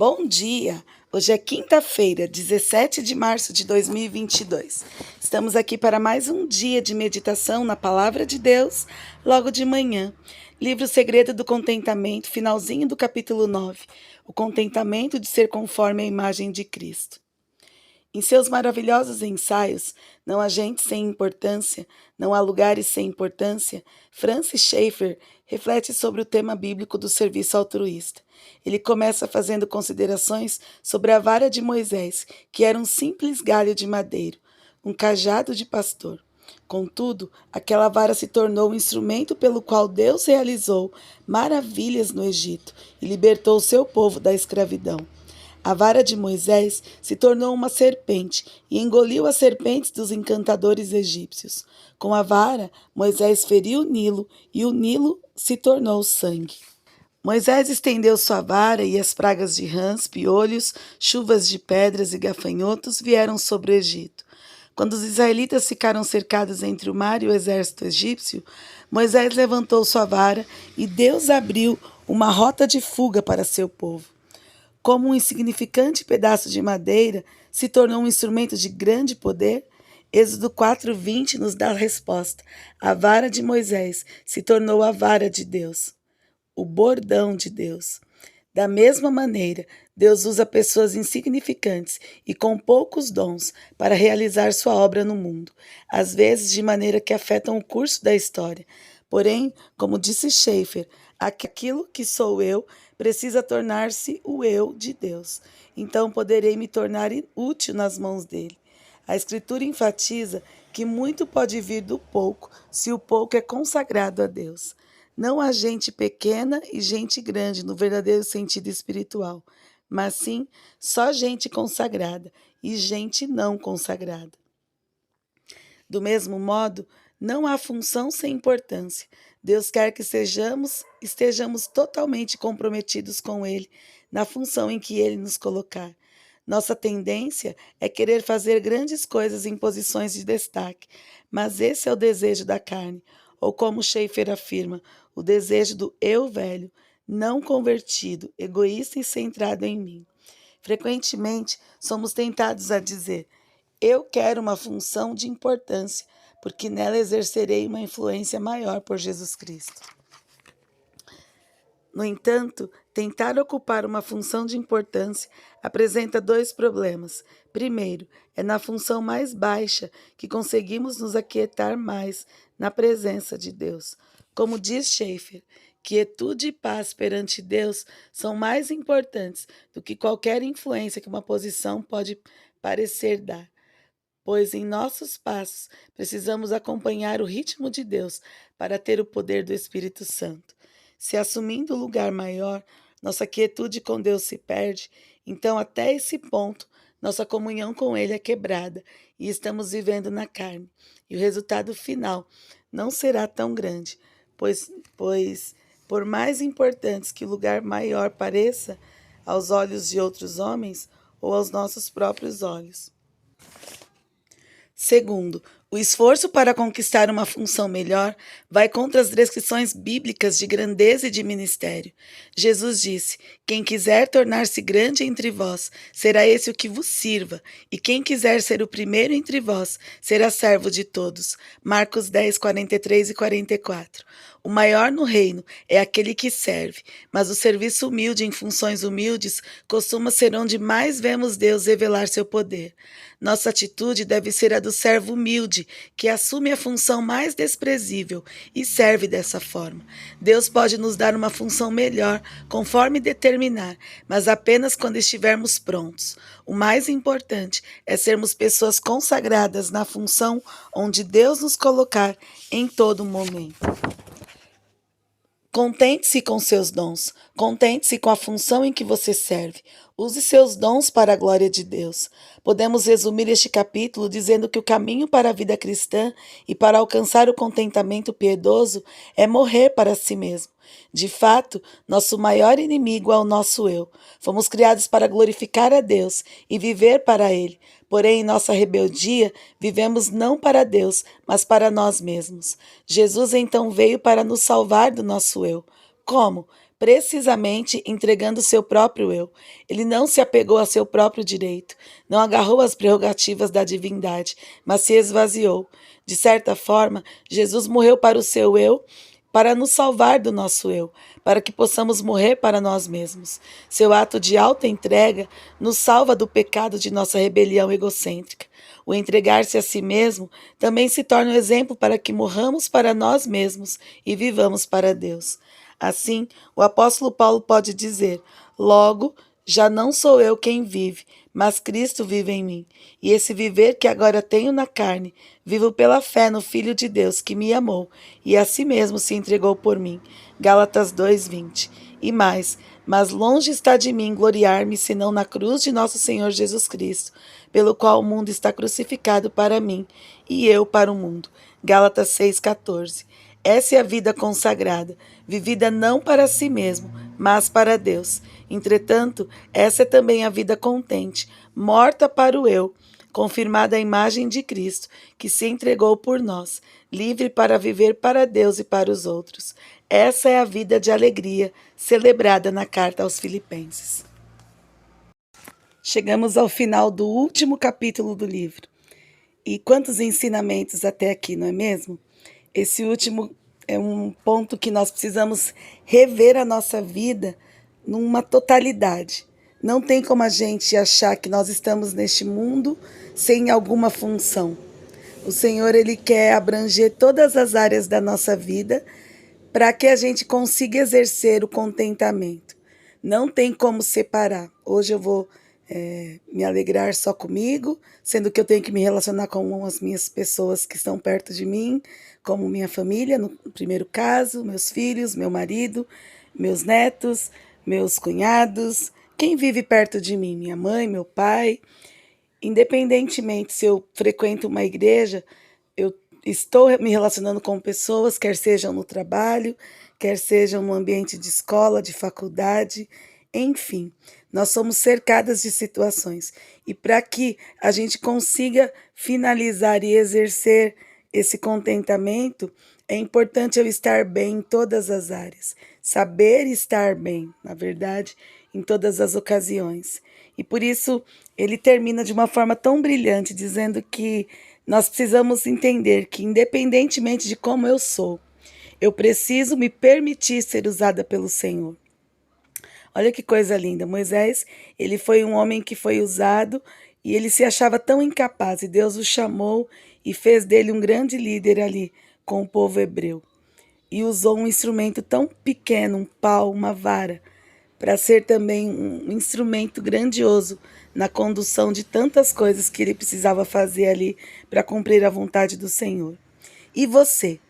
Bom dia! Hoje é quinta-feira, 17 de março de 2022. Estamos aqui para mais um dia de meditação na Palavra de Deus, logo de manhã. Livro Segredo do Contentamento, finalzinho do capítulo 9. O contentamento de ser conforme a imagem de Cristo. Em seus maravilhosos ensaios, Não há gente sem importância, não há lugares sem importância, Francis Schaeffer reflete sobre o tema bíblico do serviço altruísta. Ele começa fazendo considerações sobre a vara de Moisés, que era um simples galho de madeiro, um cajado de pastor. Contudo, aquela vara se tornou o instrumento pelo qual Deus realizou maravilhas no Egito e libertou o seu povo da escravidão. A vara de Moisés se tornou uma serpente e engoliu as serpentes dos encantadores egípcios. Com a vara, Moisés feriu o Nilo e o Nilo se tornou sangue. Moisés estendeu sua vara e as pragas de rãs, piolhos, chuvas de pedras e gafanhotos vieram sobre o Egito. Quando os israelitas ficaram cercados entre o mar e o exército egípcio, Moisés levantou sua vara e Deus abriu uma rota de fuga para seu povo. Como um insignificante pedaço de madeira se tornou um instrumento de grande poder, Êxodo 4:20 nos dá a resposta. A vara de Moisés se tornou a vara de Deus, o bordão de Deus. Da mesma maneira, Deus usa pessoas insignificantes e com poucos dons para realizar sua obra no mundo, às vezes de maneira que afetam o curso da história. Porém, como disse Schaeffer, aquilo que sou eu precisa tornar-se o eu de Deus. Então poderei me tornar útil nas mãos dele. A Escritura enfatiza que muito pode vir do pouco se o pouco é consagrado a Deus. Não há gente pequena e gente grande no verdadeiro sentido espiritual, mas sim só gente consagrada e gente não consagrada. Do mesmo modo, não há função sem importância. Deus quer que estejamos totalmente comprometidos com Ele, na função em que Ele nos colocar. Nossa tendência é querer fazer grandes coisas em posições de destaque, mas esse é o desejo da carne, ou como Schaeffer afirma, o desejo do eu velho, não convertido, egoísta e centrado em mim. Frequentemente, somos tentados a dizer: eu quero uma função de importância, porque nela exercerei uma influência maior por Jesus Cristo. No entanto, tentar ocupar uma função de importância apresenta dois problemas. Primeiro, é na função mais baixa que conseguimos nos aquietar mais na presença de Deus. Como diz Schaeffer, quietude e paz perante Deus são mais importantes do que qualquer influência que uma posição pode parecer dar. Pois em nossos passos precisamos acompanhar o ritmo de Deus para ter o poder do Espírito Santo. Se assumindo o lugar maior, nossa quietude com Deus se perde, então até esse ponto nossa comunhão com Ele é quebrada e estamos vivendo na carne. E o resultado final não será tão grande, pois por mais importantes que o lugar maior pareça aos olhos de outros homens ou aos nossos próprios olhos. Segundo, o esforço para conquistar uma função melhor vai contra as descrições bíblicas de grandeza e de ministério. Jesus disse: quem quiser tornar-se grande entre vós, será esse o que vos sirva, e quem quiser ser o primeiro entre vós, será servo de todos. Marcos 10, 43 e 44. O maior no reino é aquele que serve, mas o serviço humilde em funções humildes costuma ser onde mais vemos Deus revelar seu poder. Nossa atitude deve ser a do servo humilde, que assume a função mais desprezível e serve dessa forma. Deus pode nos dar uma função melhor, conforme determinar, mas apenas quando estivermos prontos. O mais importante é sermos pessoas consagradas na função onde Deus nos colocar em todo momento. Contente-se com seus dons, contente-se com a função em que você serve. Use seus dons para a glória de Deus. Podemos resumir este capítulo dizendo que o caminho para a vida cristã e para alcançar o contentamento piedoso é morrer para si mesmo. De fato, nosso maior inimigo é o nosso eu. Fomos criados para glorificar a Deus e viver para Ele. Porém, em nossa rebeldia, vivemos não para Deus, mas para nós mesmos. Jesus então veio para nos salvar do nosso eu. Como? precisamente entregando seu próprio eu. Ele não se apegou a seu próprio direito, não agarrou as prerrogativas da divindade, mas se esvaziou. De certa forma, Jesus morreu para o seu eu, para nos salvar do nosso eu, para que possamos morrer para nós mesmos. Seu ato de alta entrega nos salva do pecado de nossa rebelião egocêntrica. O entregar-se a si mesmo também se torna um exemplo para que morramos para nós mesmos e vivamos para Deus. Assim, o apóstolo Paulo pode dizer: logo, já não sou eu quem vive, mas Cristo vive em mim. E esse viver que agora tenho na carne, vivo pela fé no Filho de Deus que me amou e a si mesmo se entregou por mim. Gálatas 2:20. E mais, mas longe está de mim gloriar-me senão na cruz de nosso Senhor Jesus Cristo, pelo qual o mundo está crucificado para mim e eu para o mundo. Gálatas 6:14. Essa é a vida consagrada, vivida não para si mesmo, mas para Deus. Entretanto, essa é também a vida contente, morta para o eu, confirmada a imagem de Cristo, que se entregou por nós, livre para viver para Deus e para os outros. Essa é a vida de alegria, celebrada na carta aos Filipenses. Chegamos ao final do último capítulo do livro. E quantos ensinamentos até aqui, não é mesmo? Esse último é um ponto que nós precisamos rever a nossa vida numa totalidade. Não tem como a gente achar que nós estamos neste mundo sem alguma função. O Senhor, Ele quer abranger todas as áreas da nossa vida para que a gente consiga exercer o contentamento. Não tem como separar. Hoje eu vou me alegrar só comigo, sendo que eu tenho que me relacionar com as minhas pessoas que estão perto de mim, como minha família, no primeiro caso, meus filhos, meu marido, meus netos, meus cunhados, quem vive perto de mim, minha mãe, meu pai. Independentemente se eu frequento uma igreja, eu estou me relacionando com pessoas, quer sejam no trabalho, quer sejam no ambiente de escola, de faculdade, enfim, nós somos cercadas de situações. E para que a gente consiga finalizar e exercer esse contentamento, é importante eu estar bem em todas as áreas. Saber estar bem, na verdade, em todas as ocasiões. E por isso ele termina de uma forma tão brilhante, dizendo que nós precisamos entender que, independentemente de como eu sou, eu preciso me permitir ser usada pelo Senhor. Olha que coisa linda. Moisés, ele foi um homem que foi usado e ele se achava tão incapaz. E Deus o chamou e fez dele um grande líder ali com o povo hebreu. E usou um instrumento tão pequeno, um pau, uma vara, para ser também um instrumento grandioso na condução de tantas coisas que ele precisava fazer ali para cumprir a vontade do Senhor. E você?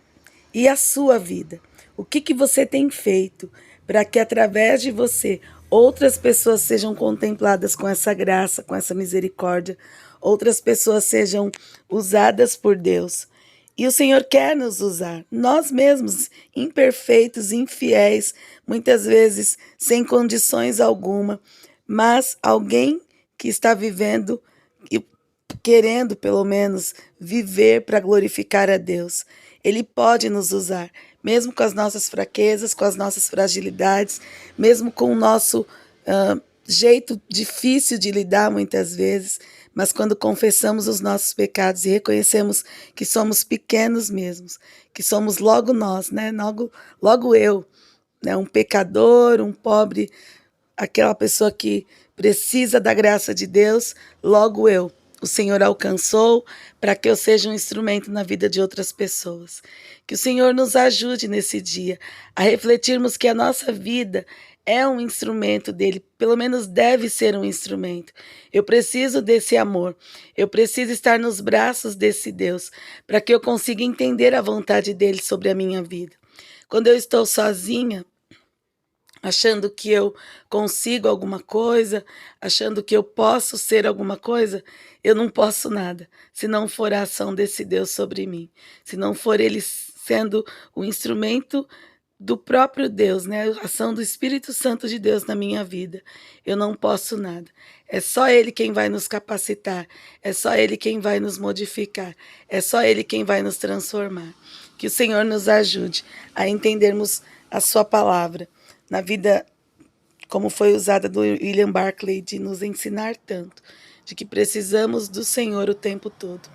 E a sua vida? O que você tem feito para que através de você outras pessoas sejam contempladas com essa graça, com essa misericórdia, outras pessoas sejam usadas por Deus? E o Senhor quer nos usar, nós mesmos, imperfeitos, infiéis, muitas vezes sem condições alguma, mas alguém que está vivendo e querendo, pelo menos, viver para glorificar a Deus. Ele pode nos usar, mesmo com as nossas fraquezas, com as nossas fragilidades, mesmo com o nosso jeito difícil de lidar muitas vezes, mas quando confessamos os nossos pecados e reconhecemos que somos pequenos mesmos, que somos logo nós, né? Logo eu, né? Um pecador, um pobre, aquela pessoa que precisa da graça de Deus, logo eu. O Senhor alcançou para que eu seja um instrumento na vida de outras pessoas. Que o Senhor nos ajude nesse dia a refletirmos que a nossa vida é um instrumento dele, pelo menos deve ser um instrumento. Eu preciso desse amor, eu preciso estar nos braços desse Deus, para que eu consiga entender a vontade dele sobre a minha vida. Quando eu estou sozinha, achando que eu consigo alguma coisa, achando que eu posso ser alguma coisa, eu não posso nada, se não for a ação desse Deus sobre mim, se não for Ele sendo o instrumento do próprio Deus, né? A ação do Espírito Santo de Deus na minha vida. Eu não posso nada. É só Ele quem vai nos capacitar, é só Ele quem vai nos modificar, é só Ele quem vai nos transformar. Que o Senhor nos ajude a entendermos a sua palavra na vida como foi usada do William Barclay, de nos ensinar tanto, de que precisamos do Senhor o tempo todo.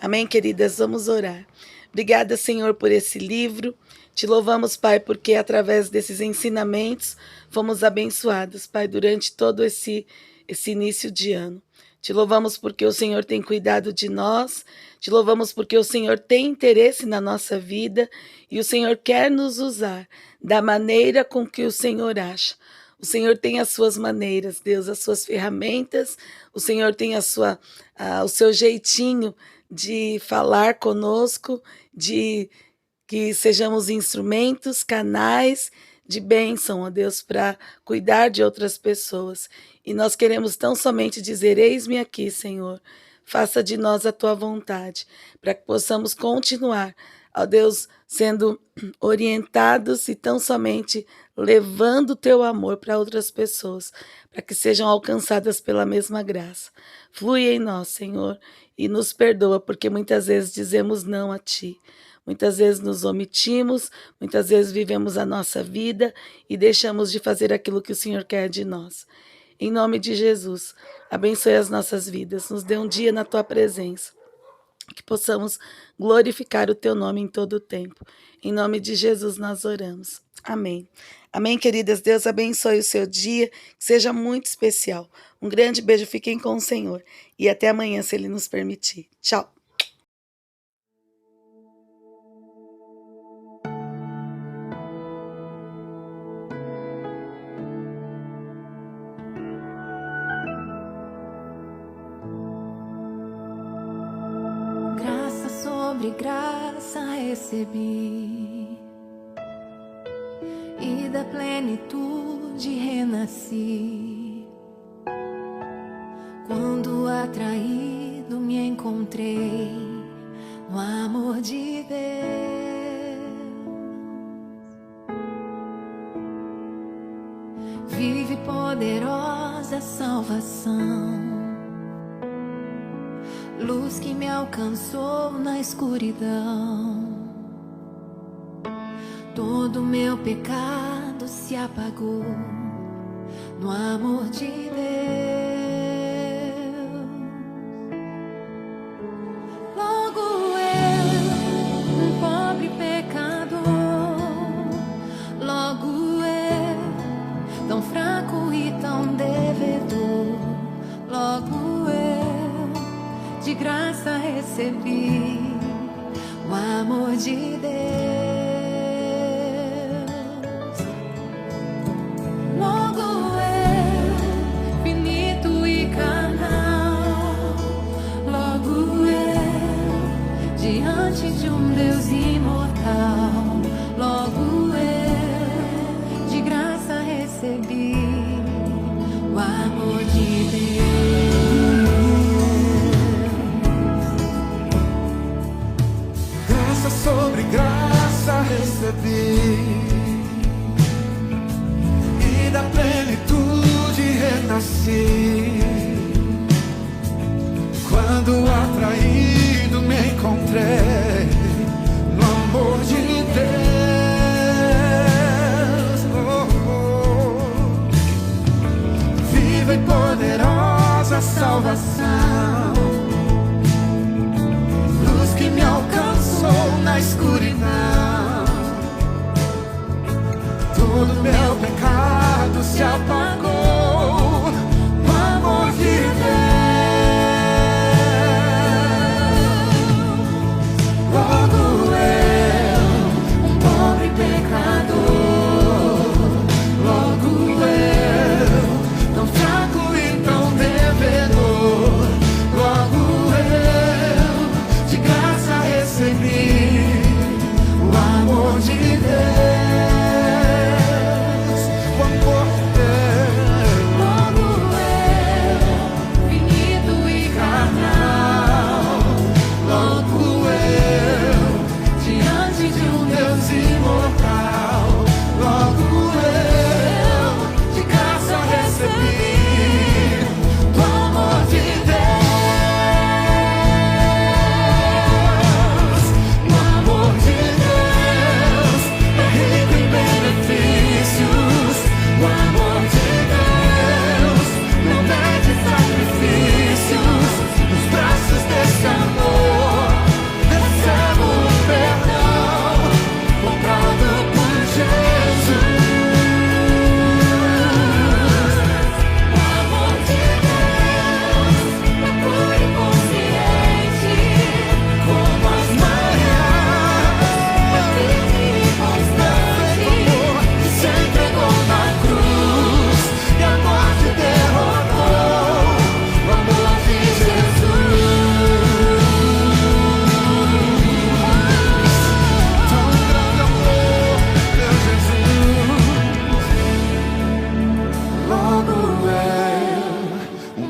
Amém, queridas? Vamos orar. Obrigada, Senhor, por esse livro. Te louvamos, Pai, porque através desses ensinamentos fomos abençoados, Pai, durante todo esse início de ano. Te louvamos porque o Senhor tem cuidado de nós, te louvamos porque o Senhor tem interesse na nossa vida e o Senhor quer nos usar da maneira com que o Senhor acha. O Senhor tem as suas maneiras, Deus, as suas ferramentas, o Senhor tem o seu jeitinho de falar conosco, de que sejamos instrumentos, canais de bênção, ó Deus, para cuidar de outras pessoas. E nós queremos tão somente dizer: eis-me aqui, Senhor, faça de nós a tua vontade, para que possamos continuar, ó Deus, sendo orientados e tão somente levando o teu amor para outras pessoas, para que sejam alcançadas pela mesma graça. Flui em nós, Senhor, e nos perdoa, porque muitas vezes dizemos não a ti. Muitas vezes nos omitimos, muitas vezes vivemos a nossa vida e deixamos de fazer aquilo que o Senhor quer de nós. Em nome de Jesus, abençoe as nossas vidas, nos dê um dia na tua presença, que possamos glorificar o teu nome em todo o tempo. Em nome de Jesus nós oramos. Amém. Amém, queridas. Deus abençoe o seu dia, que seja muito especial. Um grande beijo, fiquem com o Senhor. E até amanhã, se Ele nos permitir. Tchau. Graça sobre graça recebi, e da plenitude renasci. Quando atraído me encontrei no amor de Deus. Vive poderosa salvação, luz que me alcançou na escuridão. Todo meu pecado se apagou no amor de Deus. Logo eu, um pobre pecador, logo eu, tão fraco e tão devedor, logo eu, de graça recebi o amor de Deus. Logo eu, finito e carnal, logo eu, diante de um Deus imortal, logo eu, de graça recebi o amor de Deus. Graça sobre graça recebi, e da plenitude renasci. Quando atraído me encontrei no amor de Deus. Viva e poderosa salvação, luz que me alcançou na escuridão. Todo meu pecado se apagou no amor de Deus. Logo eu, um pobre pecador, logo eu, tão fraco e tão devedor, logo eu, de graça recebi o amor de Deus. O amor de Deus.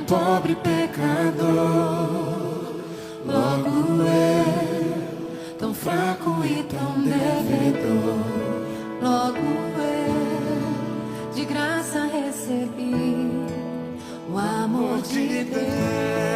pobre pecador. Logo eu, tão fraco e tão devedor. Logo eu, de graça recebi o amor de Deus.